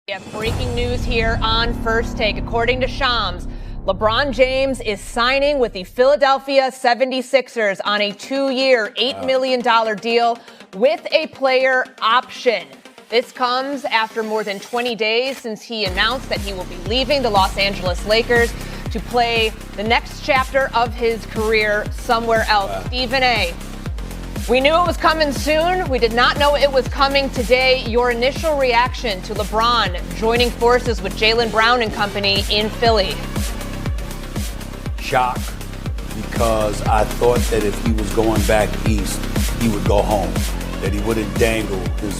Yeah, breaking news here on First Take. According to Shams, LeBron James is signing with the Philadelphia 76ers on a 2-year, $8 million deal with a player option. This comes after more than 20 days since he announced that he will be leaving the Los Angeles Lakers to play the next chapter of his career somewhere else. Stephen A., we knew it was coming soon. We did not know it was coming today. Your initial reaction to LeBron joining forces with Jaylen Brown and company in Philly? Shock, because I thought that if he was going back east, he would go home, that he wouldn't dangle his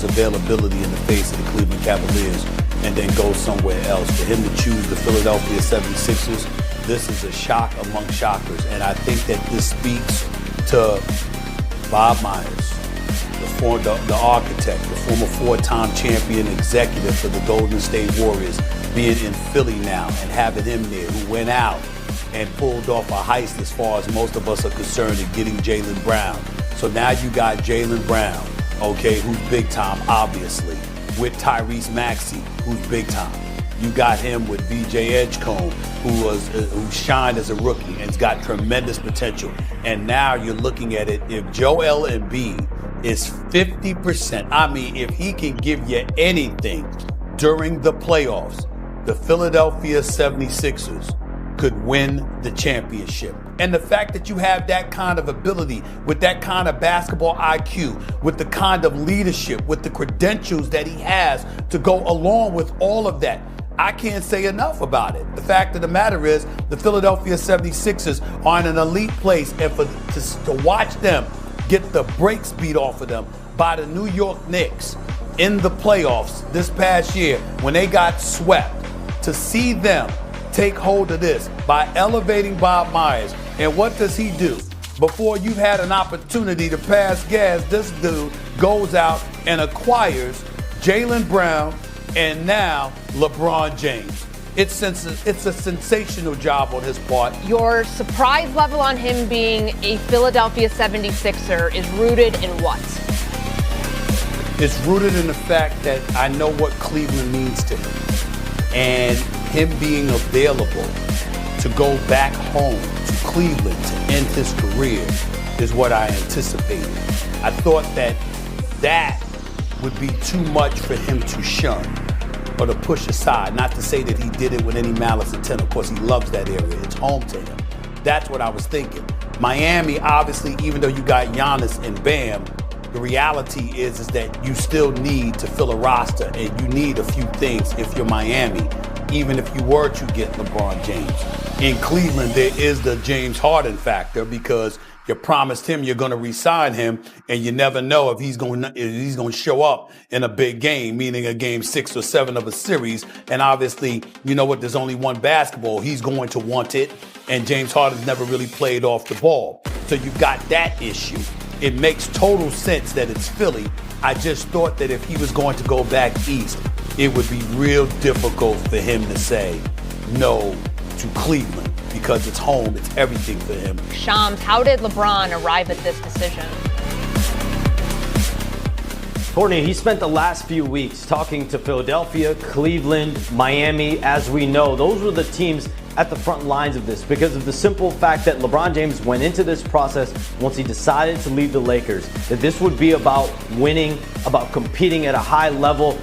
availability in the face of the Cleveland Cavaliers and then go somewhere else. For him to choose the Philadelphia 76ers, this is a shock among shockers. And I think that this speaks to Bob Myers, the architect, the former 4-time champion executive for the Golden State Warriors, being in Philly now and having him there, who went out and pulled off a heist as far as most of us are concerned in getting Jaylen Brown. So now you got Jaylen Brown, okay, who's big time, obviously, with Tyrese Maxey, who's big time. You got him with VJ Edgecombe, who shined as a rookie and's got tremendous potential. And now you're looking at it, if Joel Embiid is 50%, I mean, if he can give you anything during the playoffs, the Philadelphia 76ers could win the championship. And the fact that you have that kind of ability, with that kind of basketball IQ, with the kind of leadership, with the credentials that he has to go along with all of that, I can't say enough about it. The fact of the matter is, the Philadelphia 76ers are in an elite place, and to watch them get the brakes beat off of them by the New York Knicks in the playoffs this past year when they got swept, to see them take hold of this by elevating Bob Myers. And what does he do? Before you've had an opportunity to pass gas, this dude goes out and acquires Jaylen Brown and now LeBron James. It's a sensational job on his part. Your surprise level on him being a Philadelphia 76er is rooted in what? It's rooted in the fact that I know what Cleveland means to him. And him being available to go back home to Cleveland to end his career is what I anticipated. I thought that would be too much for him to shun or to push aside. Not to say that he did it with any malice intent. Of course, he loves that area. It's home to him. That's what I was thinking. Miami, obviously, even though you got Giannis and Bam, the reality is that you still need to fill a roster, and you need a few things if you're Miami, even if you were to get LeBron James. In Cleveland, there is the James Harden factor, because you promised him you're going to re-sign him, and you never know if he's going to show up in a big game, meaning a game 6 or 7 of a series. And obviously, you know what? There's only one basketball. He's going to want it, and James Harden's never really played off the ball. So you've got that issue. It makes total sense that it's Philly. I just thought that if he was going to go back east, it would be real difficult for him to say no to Cleveland, because it's home, it's everything for him. Shams, how did LeBron arrive at this decision? Courtney, he spent the last few weeks talking to Philadelphia, Cleveland, Miami. As we know, those were the teams at the front lines of this, because of the simple fact that LeBron James went into this process once he decided to leave the Lakers, that this would be about winning, about competing at a high level,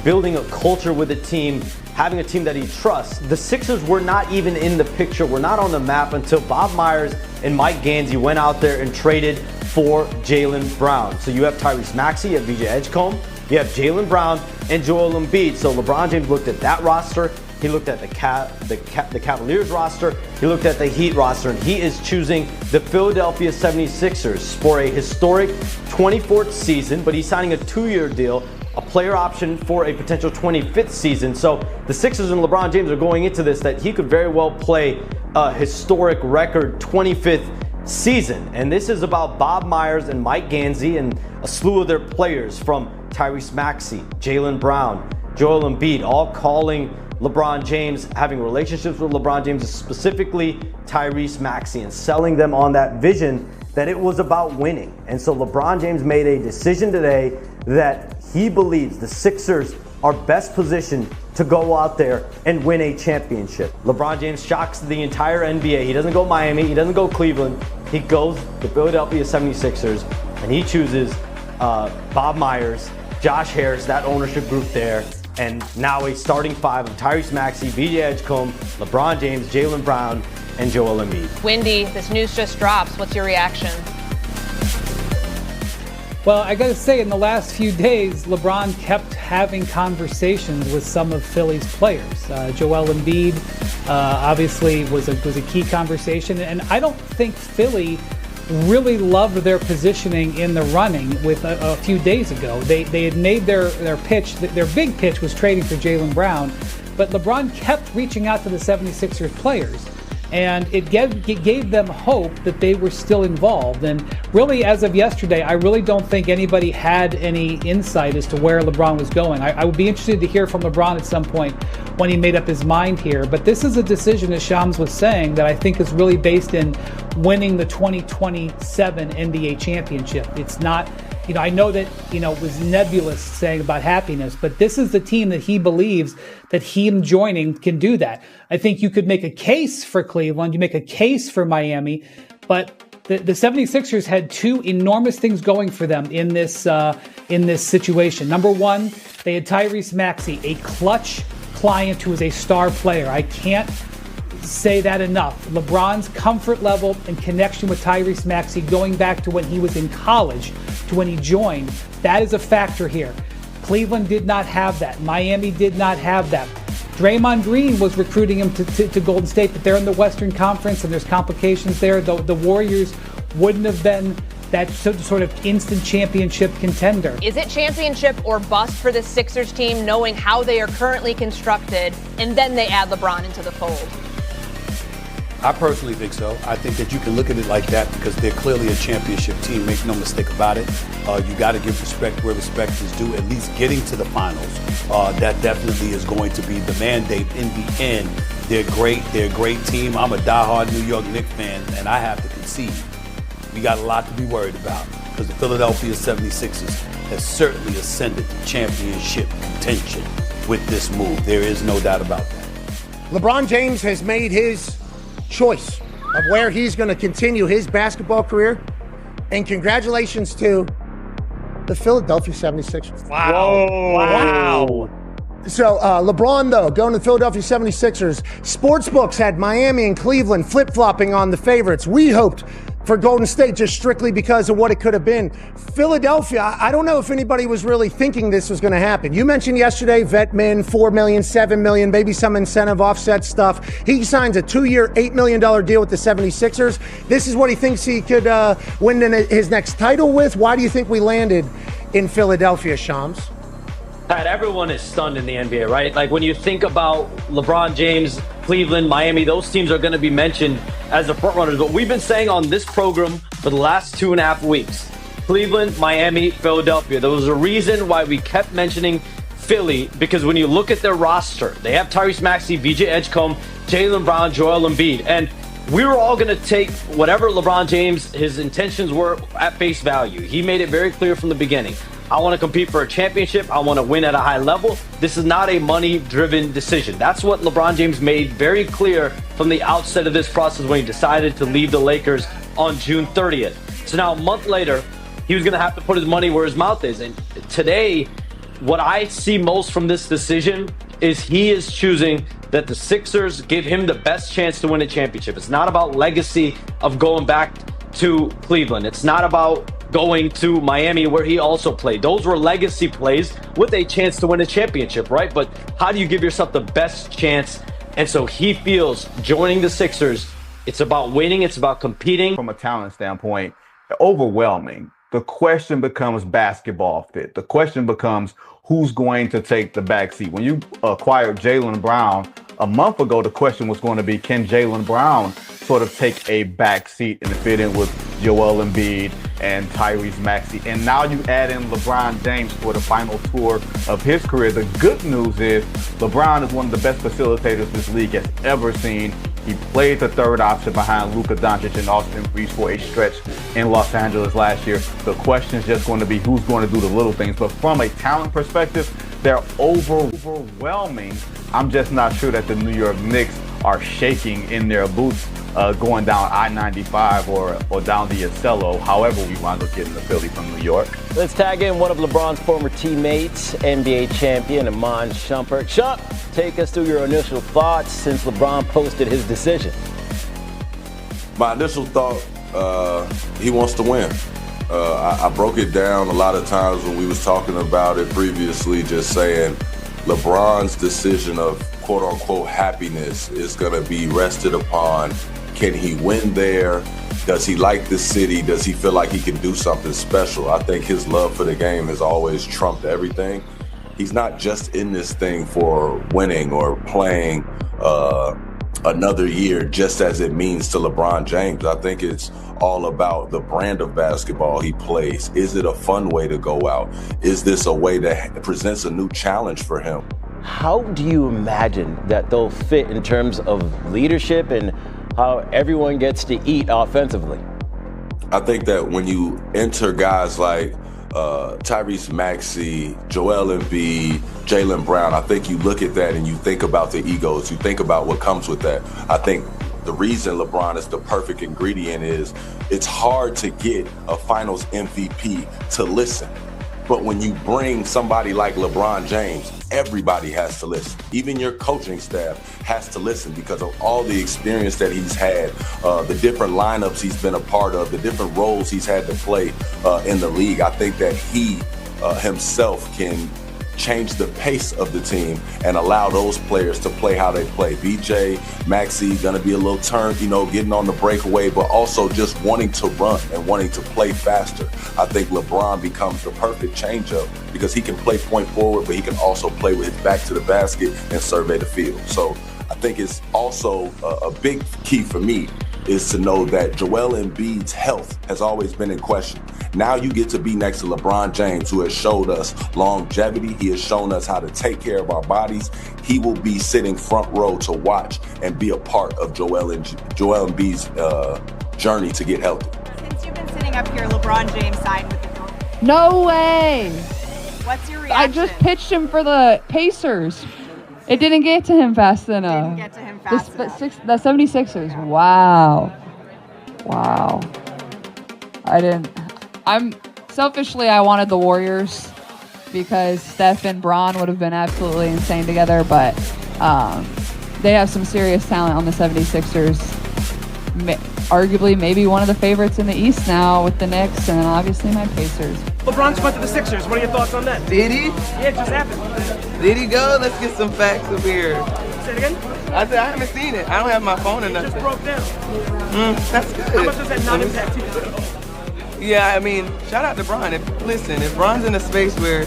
building a culture with a team, having a team that he trusts. The Sixers were not even in the picture, were not on the map until Bob Myers and Mike Gansey went out there and traded for Jaylen Brown. So you have Tyrese Maxey, you have VJ Edgecombe, you have Jaylen Brown and Joel Embiid. So LeBron James looked at that roster, he looked at the Cavaliers roster, he looked at the Heat roster, and he is choosing the Philadelphia 76ers for a historic 24th season, but he's signing a 2-year deal, a player option for a potential 25th season. So the Sixers and LeBron James are going into this that he could very well play a historic record 25th season. And this is about Bob Myers and Mike Gansey and a slew of their players, from Tyrese Maxey, Jaylen Brown, Joel Embiid, all calling LeBron James, having relationships with LeBron James, specifically Tyrese Maxey, and selling them on that vision that it was about winning. And so LeBron James made a decision today that he believes the Sixers are best positioned to go out there and win a championship. LeBron James shocks the entire NBA. He doesn't go Miami, he doesn't go Cleveland. He goes to Philadelphia 76ers, and he chooses Bob Myers, Josh Harris, that ownership group there, and now a starting five of Tyrese Maxey, VJ Edgecombe, LeBron James, Jaylen Brown, and Joel Embiid. Wendy, this news just drops. What's your reaction? Well, I got to say, in the last few days, LeBron kept having conversations with some of Philly's players. Joel Embiid obviously was a key conversation, and I don't think Philly really loved their positioning in the running with a few days ago. They had made their pitch. Their big pitch was trading for Jaylen Brown, but LeBron kept reaching out to the 76ers players. And it gave them hope that they were still involved. And really, as of yesterday, I really don't think anybody had any insight as to where LeBron was going. I would be interested to hear from LeBron at some point when he made up his mind here. But this is a decision, as Shams was saying, that I think is really based in winning the 2027 NBA championship. It's not, I know that, it was nebulous saying about happiness, but this is the team that he believes that him joining can do that. I think you could make a case for Cleveland, you make a case for Miami, but the 76ers had two enormous things going for them in this situation. Number one, they had Tyrese Maxey, a clutch client who is a star player. I can't say that enough. LeBron's comfort level and connection with Tyrese Maxey going back to when he was in college to when he joined, that is a factor here. Cleveland did not have that. Miami did not have that. Draymond Green was recruiting him to Golden State, but they're in the Western Conference and there's complications there. The Warriors wouldn't have been that sort of instant championship contender. Is it championship or bust for the Sixers team knowing how they are currently constructed and then they add LeBron into the fold? I personally think so. I think that you can look at it like that because they're clearly a championship team. Make no mistake about it. You got to give respect where respect is due. At least getting to the finals. That definitely is going to be the mandate in the end. They're great. They're a great team. I'm a diehard New York Knicks fan, and I have to concede. We got a lot to be worried about because the Philadelphia 76ers has certainly ascended to championship contention with this move. There is no doubt about that. LeBron James has made his choice of where he's going to continue his basketball career. And congratulations to the Philadelphia 76ers. Wow. So LeBron, though, going to the Philadelphia 76ers. Sportsbooks had Miami and Cleveland flip-flopping on the favorites. We hoped for Golden State just strictly because of what it could have been. Philadelphia, I don't know if anybody was really thinking this was going to happen. You mentioned yesterday, vet min, $4 million, $7 million, maybe some incentive offset stuff. He signs a 2-year, $8 million deal with the 76ers. This is what he thinks he could win his next title with. Why do you think we landed in Philadelphia, Shams? Pat, everyone is stunned in the NBA, right? Like when you think about LeBron James, Cleveland, Miami, those teams are going to be mentioned as the front runners. But we've been saying on this program for the last 2.5 weeks, Cleveland, Miami, Philadelphia. There was a reason why we kept mentioning Philly, because when you look at their roster, they have Tyrese Maxey, VJ Edgecombe, Jaylen Brown, Joel Embiid. And we were all going to take whatever LeBron James, his intentions were at face value. He made it very clear from the beginning. I want to compete for a championship. I want to win at a high level. This is not a money-driven decision. That's what LeBron James made very clear from the outset of this process when he decided to leave the Lakers on June 30th. So now a month later, he was going to have to put his money where his mouth is. And today, what I see most from this decision is he is choosing that the Sixers give him the best chance to win a championship. It's not about legacy of going back to Cleveland. It's not about going to Miami where he also played. Those were legacy plays with a chance to win a championship, right? But how do you give yourself the best chance? And so he feels joining the Sixers, it's about winning, it's about competing. From a talent standpoint, overwhelming. The question becomes basketball fit. The question becomes who's going to take the back seat. When you acquired Jaylen Brown a month ago, the question was going to be, can Jaylen Brown sort of take a back seat and fit in with Joel Embiid and Tyrese Maxey? And now you add in LeBron James for the final tour of his career. The good news is LeBron is one of the best facilitators this league has ever seen. He played the third option behind Luka Doncic and Austin Reeves for a stretch in Los Angeles last year. The question is just going to be who's going to do the little things. But from a talent perspective, They're overwhelming. I'm just not sure that the New York Knicks are shaking in their boots going down I-95 or down the Acelo, however we wind up getting the Philly from New York. Let's tag in one of LeBron's former teammates, NBA champion Iman Shumpert. Shump, take us through your initial thoughts since LeBron posted his decision. My initial thought, he wants to win. I broke it down a lot of times when we was talking about it previously, just saying LeBron's decision of quote-unquote happiness is going to be rested upon, can he win there? Does he like the city? Does he feel like he can do something special? I think his love for the game has always trumped everything. He's not just in this thing for winning or playing another year just as it means to LeBron James. I think it's all about the brand of basketball he plays. Is it a fun way to go out? Is this a way that presents a new challenge for him? How do you imagine that they'll fit in terms of leadership and how everyone gets to eat offensively? I think that when you enter guys like Tyrese Maxey, Joel Embiid, Jaylen Brown, I think you look at that and you think about the egos, you think about what comes with that. I think the reason LeBron is the perfect ingredient is it's hard to get a finals MVP to listen. But when you bring somebody like LeBron James, everybody has to listen. Even your coaching staff has to listen because of all the experience that he's had, the different lineups he's been a part of, the different roles he's had to play in the league. I think that he himself can change the pace of the team and allow those players to play how they play. BJ, Maxey, gonna be a little turned, getting on the breakaway, but also just wanting to run and wanting to play faster. I think LeBron becomes the perfect changeup because he can play point forward, but he can also play with his back to the basket and survey the field. So I think it's also a big key for me is to know that Joel Embiid's health has always been in question. Now you get to be next to LeBron James, who has showed us longevity. He has shown us how to take care of our bodies. He will be sitting front row to watch and be a part of Joel Embiid's journey to get healthy. Since you've been sitting up here, LeBron James signed with the Philadelphia. No way. What's your reaction? I just pitched him for the Pacers. It didn't get to him fast enough. Didn't get to him fast enough. The 76ers. Wow. Selfishly, I wanted the Warriors because Steph and Bron would have been absolutely insane together, but they have some serious talent on the 76ers. Arguably maybe one of the favorites in the East now with the Knicks and obviously my Pacers. LeBron's went to the Sixers. What are your thoughts on that? Did he? Yeah, it just happened. Did he go? Let's get some facts up here. Say it again? I said I haven't seen it. I don't have my phone or nothing. Just broke down. That's good. How much does that not impact you? Yeah, I mean, shout out to Bron. If Bron's in a space where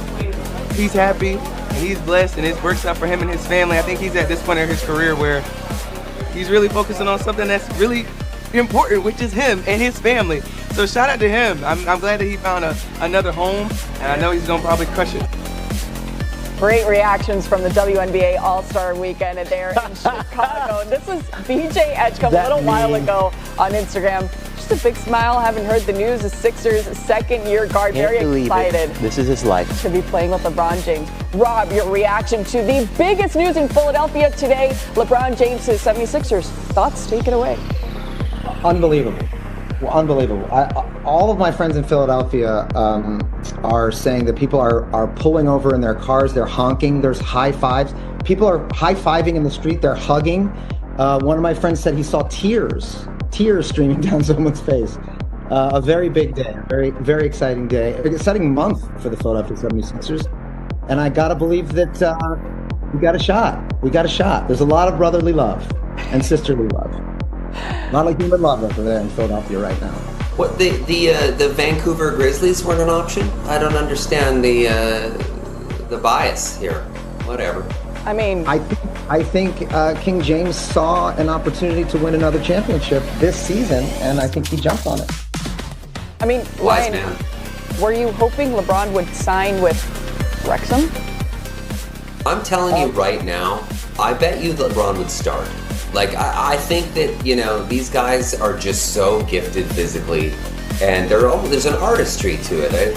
he's happy and he's blessed and it works out for him and his family, I think he's at this point in his career where he's really focusing on something that's really important, which is him and his family. So shout out to him. I'm glad that he found another home, and I know he's gonna probably crush it. Great reactions from the WNBA All-Star Weekend there in Chicago. This was BJ Edgecombe a little while ago on Instagram. Just a big smile. Haven't heard the news. The Sixers' second-year guard. Very excited. This is his life. To be playing with LeBron James. Rob, your reaction to the biggest news in Philadelphia today. LeBron James to the 76ers. Thoughts? Take it away. Unbelievable. All of my friends in Philadelphia are saying that people are pulling over in their cars. They're honking. There's high fives. People are high-fiving in the street. They're hugging. One of my friends said he saw tears streaming down someone's face. A very big day. Very, very exciting day. Exciting month for the Philadelphia 76ers. And I got to believe that we got a shot. There's a lot of brotherly love and sisterly love. Not like human love over there in Philadelphia right now. What the Vancouver Grizzlies weren't an option? I don't understand the bias here. Whatever. I mean, I think King James saw an opportunity to win another championship this season, and I think he jumped on it. I mean, Wise Ryan, man. Were you hoping LeBron would sign with Wrexham? I'm telling you right now, I bet you LeBron would start. Like, I think that, these guys are just so gifted physically, and there's an artistry to it. I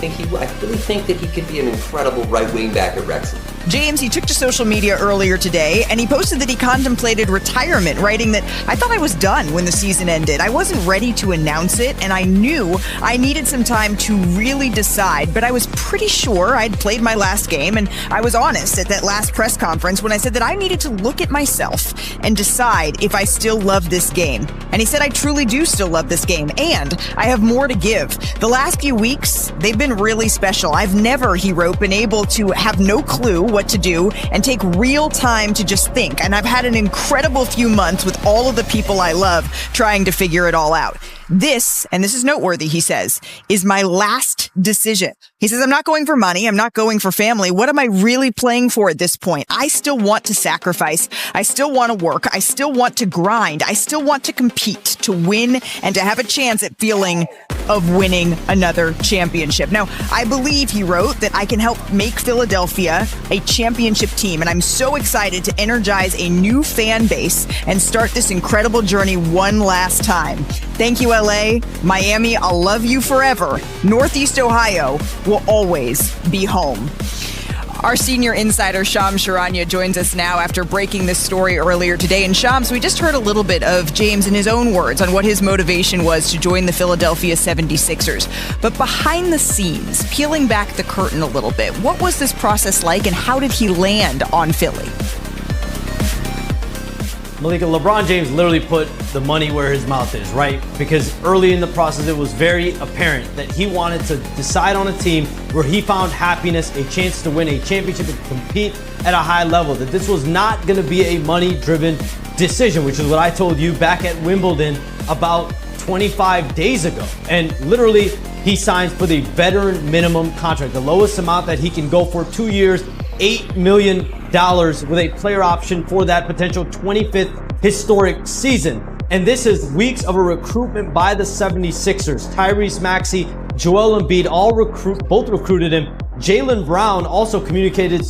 really think that he could be an incredible right wing back at Wrexham. James, he took to social media earlier today, and he posted that he contemplated retirement, writing that, "I thought I was done when the season ended. I wasn't ready to announce it, and I knew I needed some time to really decide, but I was pretty sure I'd played my last game, and I was honest at that last press conference when I said that I needed to look at myself and decide if I still love this game." And he said, "I truly do still love this game, and I have more to give. The last few weeks, they've been really special. I've never," he wrote, "been able to have no clue what to do and take real time to just think. And I've had an incredible few months with all of the people I love trying to figure it all out. This," and this is noteworthy, he says, "is my last decision." He says, "I'm not going for money. I'm not going for family. What am I really playing for at this point? I still want to sacrifice. I still want to work. I still want to grind. I still want to compete, to win, and to have a chance at feeling of winning another championship." Now, "I believe," he wrote, "that I can help make Philadelphia a championship team. And I'm so excited to energize a new fan base and start this incredible journey one last time. Thank you, LA. Miami, I'll love you forever. Northeast Ohio will always be home." Our senior insider, Shams Charania, joins us now after breaking this story earlier today. And Shams, we just heard a little bit of James in his own words on what his motivation was to join the Philadelphia 76ers. But behind the scenes, peeling back the curtain a little bit, what was this process like and how did he land on Philly? Malika, LeBron James literally put the money where his mouth is, right? Because early in the process, it was very apparent that he wanted to decide on a team where he found happiness, a chance to win a championship and compete at a high level. That this was not going to be a money-driven decision, which is what I told you back at Wimbledon about 25 days ago. And literally, he signs for the veteran minimum contract, the lowest amount that he can go for, 2 years, $8 million with a player option for that potential 25th historic season. And this is weeks of a recruitment by the 76ers. Tyrese Maxey, Joel Embiid both recruited him. Jaylen Brown also communicated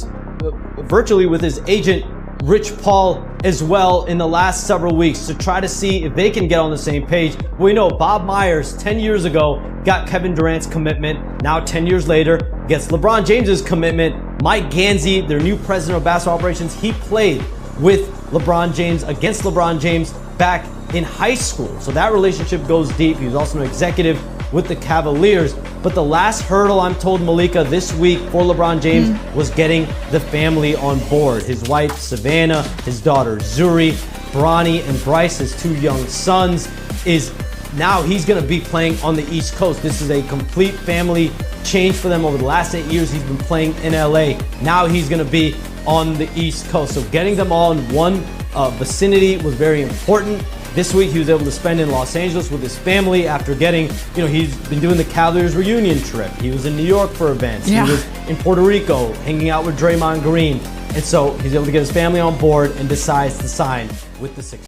virtually with his agent, Rich Paul, as well in the last several weeks to try to see if they can get on the same page. We know Bob Myers 10 years ago got Kevin Durant's commitment. Now 10 years later gets LeBron James's commitment. Mike Gansey, their new president of basketball operations, he played with LeBron James, against LeBron James back in high school. So that relationship goes deep. He was also an executive with the Cavaliers. But the last hurdle, I'm told, Malika, this week for LeBron James was getting the family on board. His wife, Savannah, his daughter, Zuri, Bronny, and Bryce, his two young sons, now he's going to be playing on the East Coast. This is a complete family change for them over the last 8 years. He's been playing in LA. Now he's going to be on the East Coast. So getting them all in one vicinity was very important. This week, he was able to spend in Los Angeles with his family after getting, he's been doing the Cavaliers reunion trip. He was in New York for events. Yeah. He was in Puerto Rico hanging out with Draymond Green. And so he's able to get his family on board and decides to sign with the Sixers.